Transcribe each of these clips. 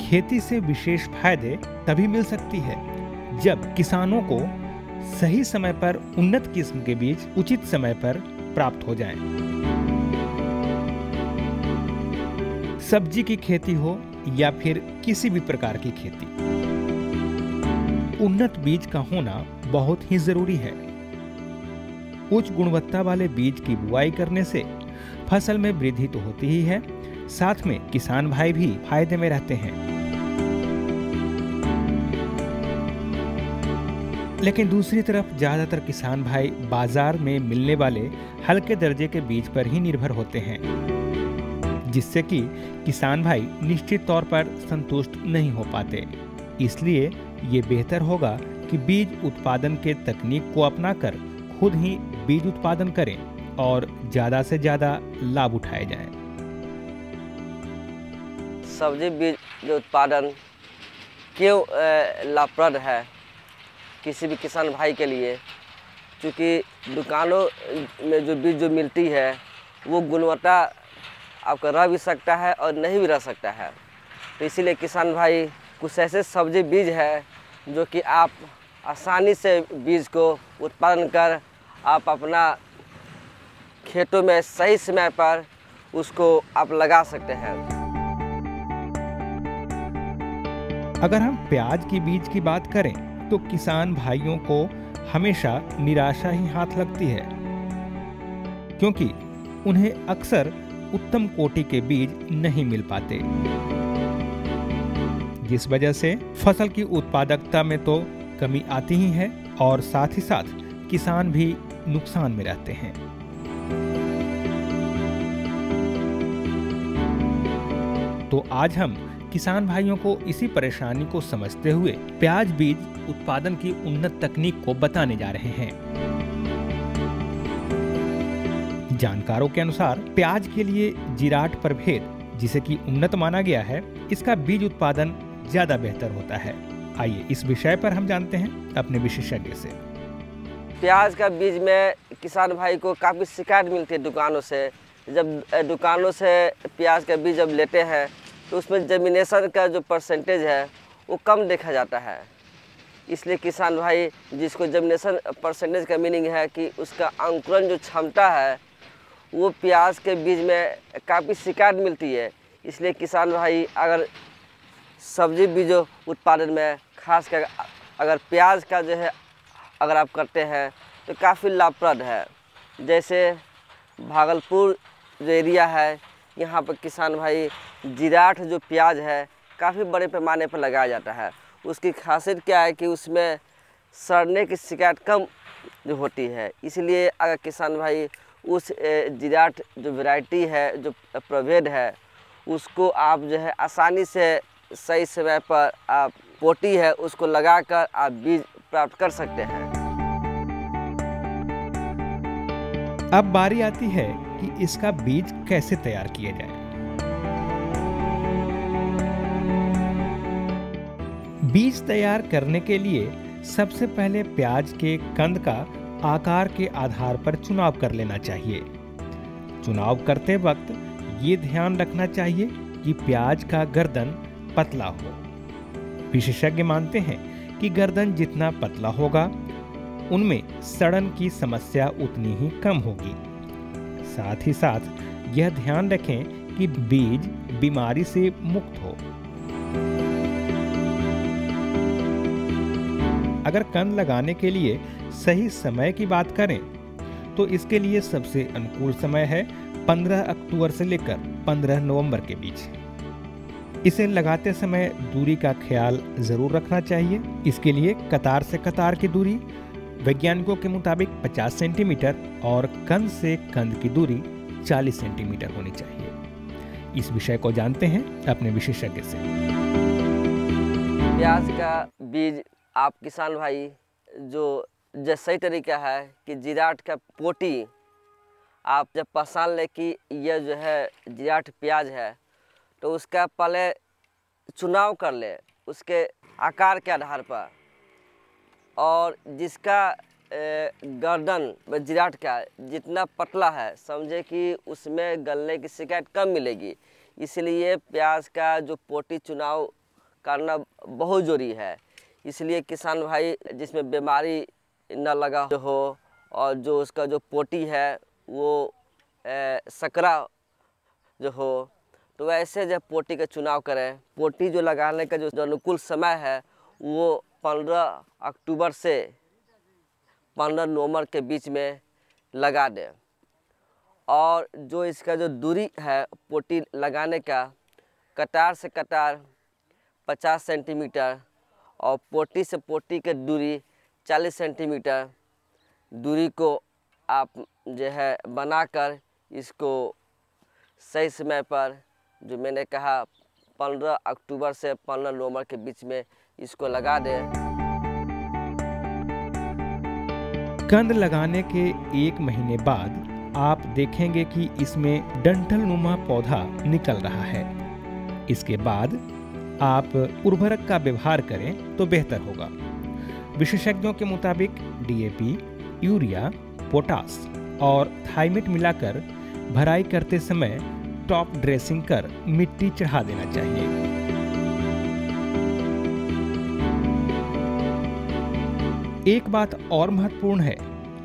खेती से विशेष फायदे तभी मिल सकती है जब किसानों को सही समय पर उन्नत किस्म के बीज उचित समय पर प्राप्त हो जाएं। सब्जी की खेती हो या फिर किसी भी प्रकार की खेती, उन्नत बीज का होना बहुत ही जरूरी है। उच्च गुणवत्ता वाले बीज की बुआई करने से फसल में वृद्धि तो होती ही है, साथ में किसान भाई भी फायदे में रहते हैं। लेकिन दूसरी तरफ ज्यादातर किसान भाई बाजार में मिलने वाले हल्के दर्जे के बीज पर ही निर्भर होते हैं, जिससे कि किसान भाई निश्चित तौर पर संतुष्ट नहीं हो पाते। इसलिए ये बेहतर होगा कि बीज उत्पादन के तकनीक को अपनाकर खुद ही बीज उत्पादन करें और ज्यादा से ज्यादा लाभ उठाए जाएं। सब्जी बीज उत्पादन क्यों लाभप्रद है किसी भी किसान भाई के लिए? क्योंकि दुकानों में जो बीज जो मिलती है वो गुणवत्ता आपका रह भी सकता है और नहीं भी रह सकता है। तो इसीलिए किसान भाई कुछ ऐसे सब्जी बीज है जो कि आप आसानी से बीज को उत्पादन कर आप अपना खेतों में सही समय पर उसको आप लगा सकते हैं। अगर हम प्याज की बीज की बात करें तो किसान भाइयों को हमेशा निराशा ही हाथ लगती है, क्योंकि उन्हें अक्सर उत्तम कोटि के बीज नहीं मिल पाते, जिस वजह से फसल की उत्पादकता में तो कमी आती ही है और साथ ही साथ किसान भी नुकसान में रहते हैं। तो आज हम किसान भाइयों को इसी परेशानी को समझते हुए प्याज बीज उत्पादन की उन्नत तकनीक को बताने जा रहे हैं। जानकारों के अनुसार प्याज के लिए जिराट प्रभेद, जिसे कि उन्नत माना गया है, इसका बीज उत्पादन ज्यादा बेहतर होता है। आइए इस विषय पर हम जानते हैं अपने विशेषज्ञ से। प्याज का बीज में किसान भाई को काफ़ी शिकायत मिलती है दुकानों से। जब दुकानों से प्याज का बीज जब लेते हैं तो उसमें जर्मिनेशन का जो परसेंटेज है वो कम देखा जाता है। इसलिए किसान भाई जिसको जर्मिनेशन परसेंटेज का मीनिंग है कि उसका अंकुरण जो क्षमता है वो प्याज के बीज में काफ़ी शिकायत मिलती है। इसलिए किसान भाई अगर सब्जी बीज उत्पादन में खास कर अगर प्याज का जो है अगर आप करते हैं तो काफ़ी लाभप्रद है। जैसे भागलपुर जो एरिया है यहाँ पर किसान भाई जिराट जो प्याज है काफ़ी बड़े पैमाने पर लगाया जाता है। उसकी खासियत क्या है कि उसमें सड़ने की शिकायत कम जो होती है। इसलिए अगर किसान भाई उस जिराट जो वैरायटी है, जो प्रभेद है, उसको आप जो है आसानी से सही समय पर आप पोटी है उसको लगाकर आप बीज प्राप्त कर सकते हैं। अब बारी आती है कि इसका बीज कैसे तैयार किया जाए। बीज तैयार करने के लिए सबसे पहले प्याज के कंद का आकार के आधार पर चुनाव कर लेना चाहिए। चुनाव करते वक्त ये ध्यान रखना चाहिए कि प्याज का गर्दन पतला हो। विशेषज्ञ मानते हैं कि गर्दन जितना पतला होगा उनमें सड़न की समस्या उतनी ही कम होगी। साथ ही साथ यह ध्यान रखें कि बीज बीमारी से मुक्त हो। अगर कंद लगाने के लिए सही समय की बात करें तो इसके लिए सबसे अनुकूल समय है 15 अक्टूबर से लेकर 15 नवंबर के बीच। इसे लगाते समय दूरी का ख्याल जरूर रखना चाहिए। इसके लिए कतार से कतार की दूरी वैज्ञानिकों के मुताबिक 50 सेंटीमीटर और कंद से कंद की दूरी 40 सेंटीमीटर होनी चाहिए। इस विषय को जानते हैं अपने विशेषज्ञ से। प्याज का बीज आप किसान भाई जो सही तरीका है कि जिराट का पोटी आप जब पहचान ले कि यह जो है जिराट प्याज है तो उसका पहले चुनाव कर ले उसके आकार के आधार पर, और जिसका गर्दन जिराट का जितना पतला है समझे कि उसमें गलने की शिकायत कम मिलेगी। इसलिए प्याज का जो पोटी चुनाव करना बहुत ज़रूरी है। इसलिए किसान भाई जिसमें बीमारी न लगा हो और जो उसका जो पोटी है वो सकरा जो हो, तो वैसे जब पोटी का चुनाव करें। पोटी जो लगाने का जो अनुकूल समय है वो 15 अक्टूबर से 15 नवंबर के बीच में लगा दें। और जो इसका जो दूरी है पोटी लगाने का, कतार से कतार 50 सेंटीमीटर और पोटी से पोटी की दूरी 40 सेंटीमीटर दूरी को आप जो है बनाकर इसको सही समय पर, जो मैंने कहा 15 अक्टूबर से 15 नवंबर के बीच में इसको लगा दें। कंद लगाने के 1 महीने बाद आप देखेंगे कि इसमें डंठल नुमा पौधा निकल रहा है। इसके बाद आप उर्वरक का व्यवहार करें तो बेहतर होगा। विशेषज्ञों के मुताबिक डीएपी, यूरिया, पोटास और थाइमेट मिलाकर भराई करते समय टॉप ड्रेसिंग कर मिट्टी चढ़ा देना चाहिए। एक बात और महत्वपूर्ण है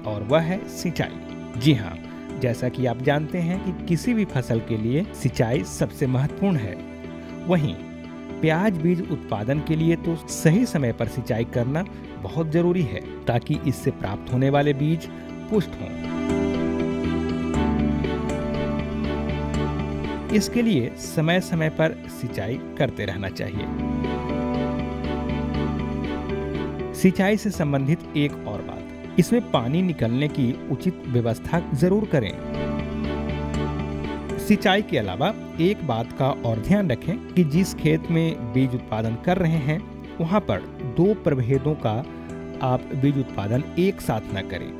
और वह है सिंचाई। जी हाँ, जैसा कि आप जानते हैं कि किसी भी फसल के लिए सिंचाई सबसे महत्वपूर्ण है, वहीं प्याज बीज उत्पादन के लिए तो सही समय पर सिंचाई करना बहुत जरूरी है ताकि इससे प्राप्त होने वाले बीज पुष्ट हों। इसके लिए समय समय पर सिंचाई करते रहना चाहिए। सिंचाई से संबंधित एक और बात, इसमें पानी निकलने की उचित व्यवस्था जरूर करें। सिंचाई के अलावा एक बात का और ध्यान रखें कि जिस खेत में बीज उत्पादन कर रहे हैं वहां पर 2 प्रभेदों का आप बीज उत्पादन एक साथ न करें,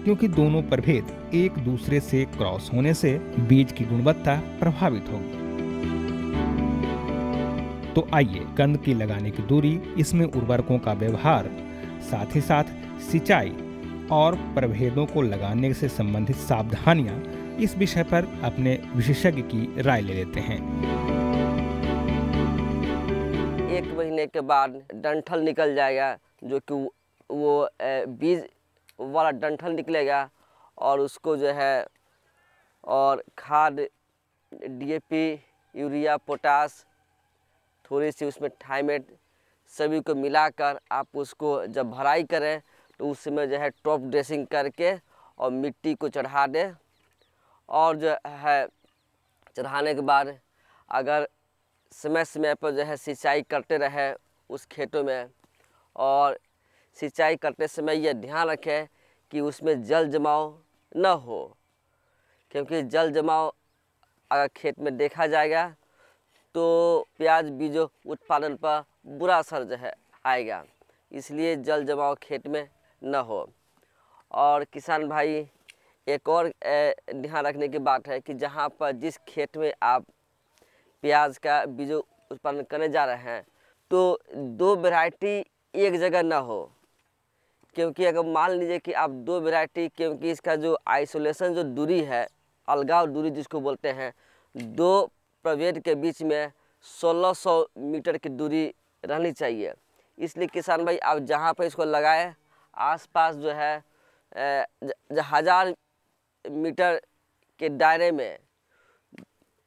क्योंकि दोनों प्रभेद एक दूसरे से क्रॉस होने से बीज की गुणवत्ता प्रभावित होगी। तो आइए कंद की लगाने की दूरी, इसमें उर्वरकों का व्यवहार, साथ ही साथ सिंचाई और प्रभेदों को लगाने से संबंधित सावधानियां, इस विषय पर अपने विशेषज्ञ की राय ले लेते हैं। 1 महीने के बाद डंठल निकल जाएगा, जो कि वो बीज वाला डंठल निकलेगा और उसको जो है और खाद डीएपी, यूरिया, पोटास, थोड़ी सी उसमें थाइमेट, सभी को मिलाकर आप उसको जब भराई करें तो उसमें जो है टॉप ड्रेसिंग करके और मिट्टी को चढ़ा दें। और जो है चढ़ाने के बाद अगर समय समय पर जो है सिंचाई करते रहे उस खेतों में, और सिंचाई करते समय यह ध्यान रखें कि उसमें जल जमाव न हो, क्योंकि जल जमाव अगर खेत में देखा जाएगा तो प्याज बीजों उत्पादन पर बुरा असर जो है आएगा। इसलिए जल जमाव खेत में न हो। और किसान भाई एक और ध्यान रखने की बात है कि जहाँ पर जिस खेत में आप प्याज का बीज उत्पादन करने जा रहे हैं तो 2 वैरायटी एक जगह ना हो, क्योंकि अगर मान लीजिए कि आप 2 वैरायटी, क्योंकि इसका जो आइसोलेशन जो दूरी है, अलगाव दूरी जिसको बोलते हैं, 2 प्रभेद के बीच में 1600 मीटर की दूरी रहनी चाहिए। इसलिए किसान भाई आप जहाँ पर इसको लगाएं आसपास जो है 1000 मीटर के दायरे में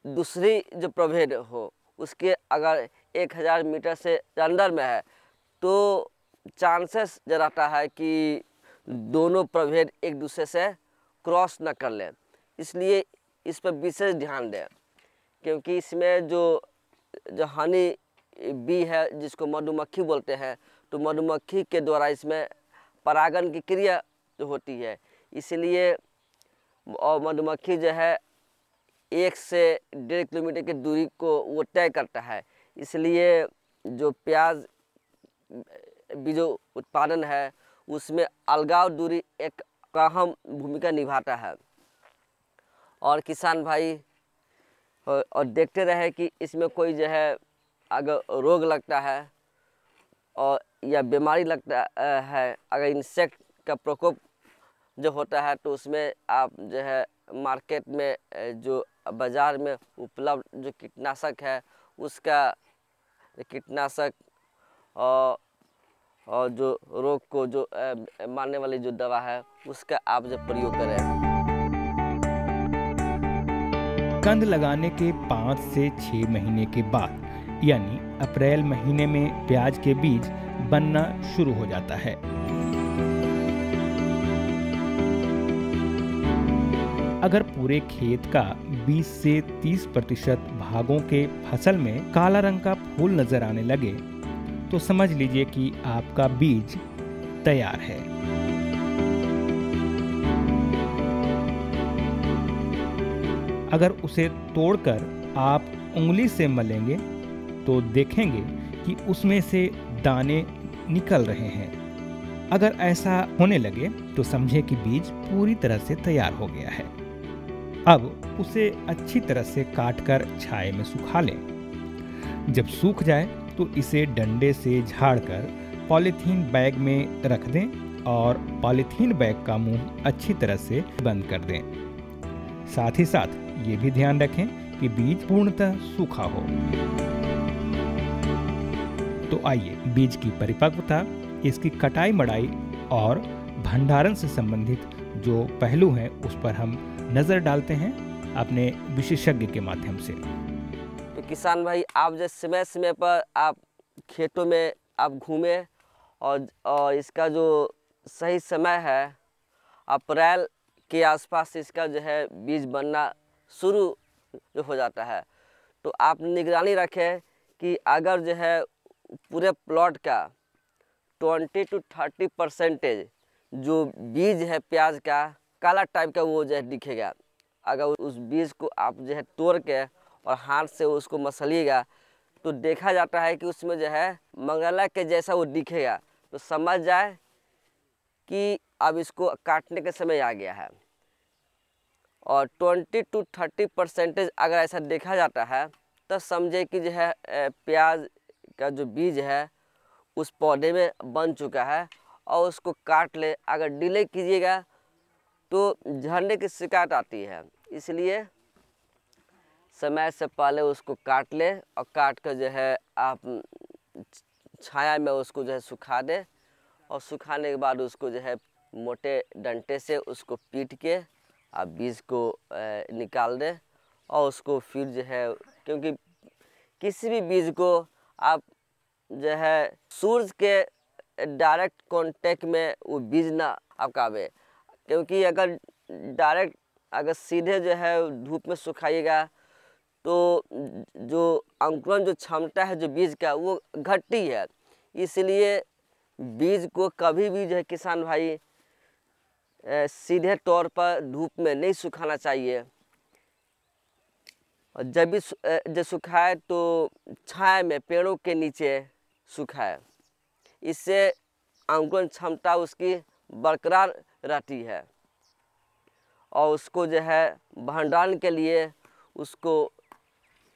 दूसरी जो प्रभेद हो उसके अगर 1000 मीटर से अंदर में है तो चांसेस रहता है कि दोनों प्रभेद एक दूसरे से क्रॉस न कर लें। इसलिए इस पर विशेष ध्यान दें, क्योंकि इसमें जो हनी बी है जिसको मधुमक्खी बोलते हैं, तो मधुमक्खी के द्वारा इसमें परागण की क्रिया जो होती है, इसलिए और मधुमक्खी जो है 1 से 1.5 किलोमीटर की दूरी को वो तय करता है। इसलिए जो प्याज बीजों उत्पादन है उसमें अलगाव दूरी एक अहम भूमिका निभाता है। और किसान भाई और देखते रहे कि इसमें कोई जो है अगर रोग लगता है और या बीमारी लगता है, अगर इंसेक्ट का प्रकोप जो होता है तो उसमें आप जो है मार्केट में जो बाज़ार में उपलब्ध जो कीटनाशक है उसका कीटनाशक और जो रोग को जो मारने वाली जो दवा है उसका आप जब प्रयोग करें। कंद लगाने के 5 से 6 महीने के बाद यानी अप्रैल महीने में प्याज के बीज बनना शुरू हो जाता है। अगर पूरे खेत का 20 से 30% भागों के फसल में काला रंग का फूल नजर आने लगे तो समझ लीजिए कि आपका बीज तैयार है। अगर उसे तोड़कर आप उंगली से मलेंगे तो देखेंगे कि उसमें से दाने निकल रहे हैं। अगर ऐसा होने लगे तो समझे कि बीज पूरी तरह से तैयार हो गया है। अब उसे अच्छी तरह से काटकर छाया में सुखा लें। जब सूख जाए तो इसे डंडे से झाड़कर पॉलीथीन बैग में रख दें और पॉलीथीन बैग का मुंह अच्छी तरह से बंद कर दें। साथ ही साथ ये भी ध्यान रखें कि बीज पूर्णतः सूखा हो। तो आइए बीज की परिपक्वता, इसकी कटाई मड़ाई और भंडारण से संबंधित जो पहलू हैं उस पर हम नजर डालते हैं अपने विशेषज्ञ के माध्यम से। तो किसान भाई, आप जो समय समय पर आप खेतों में आप घूमें और इसका जो सही समय है अप्रैल के आसपास इसका जो है बीज बनना शुरू जो हो जाता है। तो आप निगरानी रखें कि अगर जो है पूरे प्लॉट का 20 to 30% जो बीज है प्याज का काला टाइप का वो जो है दिखेगा। अगर उस बीज को आप जो है तोड़ के और हाथ से उसको मसलिएगा तो देखा जाता है कि उसमें जो है मंगला के जैसा वो दिखेगा। तो समझ जाए कि अब इसको काटने के समय आ गया है। और 20 to 30% अगर ऐसा देखा जाता है तो समझे कि जो है प्याज का जो बीज है उस पौधे में बन चुका है और उसको काट ले। अगर डिले कीजिएगा तो झड़ने की शिकायत आती है, इसलिए समय से पहले उसको काट ले और काट कर जो है आप छाया में उसको जो है सुखा दे और सुखाने के बाद उसको जो है मोटे डंटे से उसको पीट के आप बीज को निकाल दें और उसको फिर जो है, क्योंकि किसी भी बीज को आप जो है सूरज के डायरेक्ट कांटेक्ट में वो बीज ना आपका आवे, क्योंकि अगर डायरेक्ट अगर सीधे जो है धूप में सुखाइएगा तो जो अंकुरण जो क्षमता है जो बीज का वो घटती है। इसलिए बीज को कभी भी जो है किसान भाई सीधे तौर पर धूप में नहीं सुखाना चाहिए। और जब भी जब सुखाए तो छाया में पेड़ों के नीचे सुखाए, इससे अंकुरण क्षमता उसकी बरकरार रहती है। और उसको जो है भंडारण के लिए उसको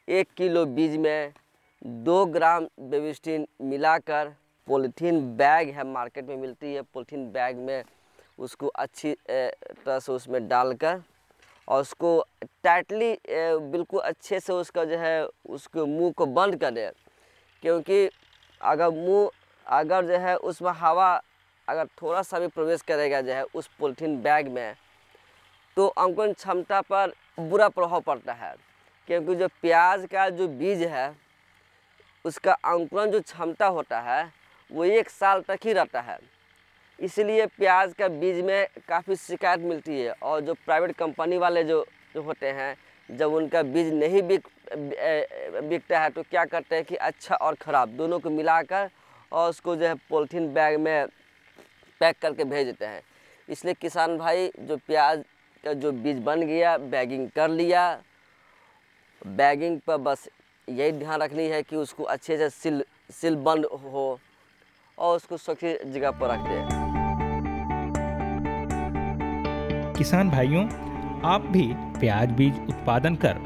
1 किलो बीज में 2 ग्राम बेबिस्टिन मिलाकर पॉलीथीन बैग है मार्केट में मिलती है, पॉलीथीन बैग में उसको अच्छी तरह से उसमें डालकर और उसको टाइटली बिल्कुल अच्छे से उसका जो है उसके मुंह को बंद कर दे। क्योंकि अगर जो है उसमें हवा अगर थोड़ा सा भी प्रवेश करेगा जो है उस पॉलीथीन बैग में तो अंकुरण क्षमता पर बुरा प्रभाव पड़ता है। क्योंकि जो प्याज का जो बीज है उसका अंकुरण जो क्षमता होता है वो 1 साल तक ही रहता है। इसलिए प्याज का बीज में काफ़ी शिकायत मिलती है। और जो प्राइवेट कंपनी वाले जो होते हैं, जब उनका बीज नहीं बिकता है तो क्या करते हैं कि अच्छा और ख़राब दोनों को मिलाकर और उसको जो है पॉलीथीन बैग में पैक करके भेज देते हैं। इसलिए किसान भाई, जो प्याज का जो बीज बन गया बैगिंग कर लिया, बैगिंग पर बस यही ध्यान रखनी है कि उसको अच्छे से सिल बंद हो और उसको सुरक्षित जगह पर रख दें। किसान भाइयों, आप भी प्याज बीज उत्पादन कर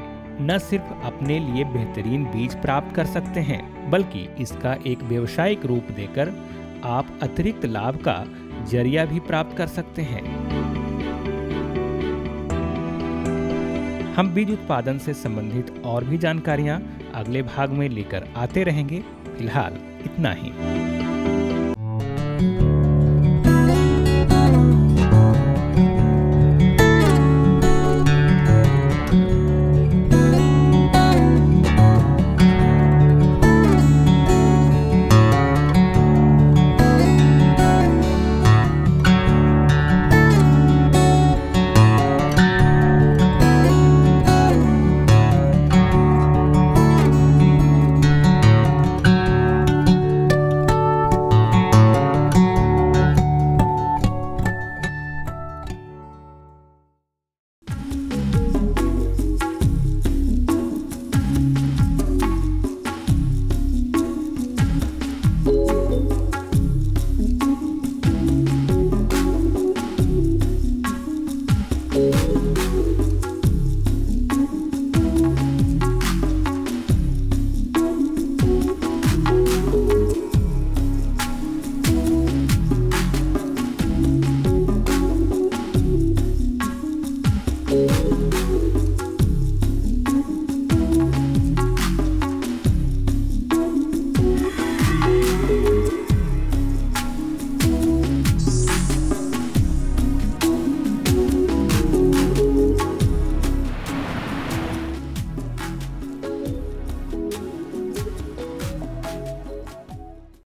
न सिर्फ अपने लिए बेहतरीन बीज प्राप्त कर सकते हैं, बल्कि इसका एक व्यवसायिक रूप देकर आप अतिरिक्त लाभ का जरिया भी प्राप्त कर सकते हैं। हम बीज उत्पादन से संबंधित और भी जानकारियां अगले भाग में लेकर आते रहेंगे। फिलहाल इतना ही।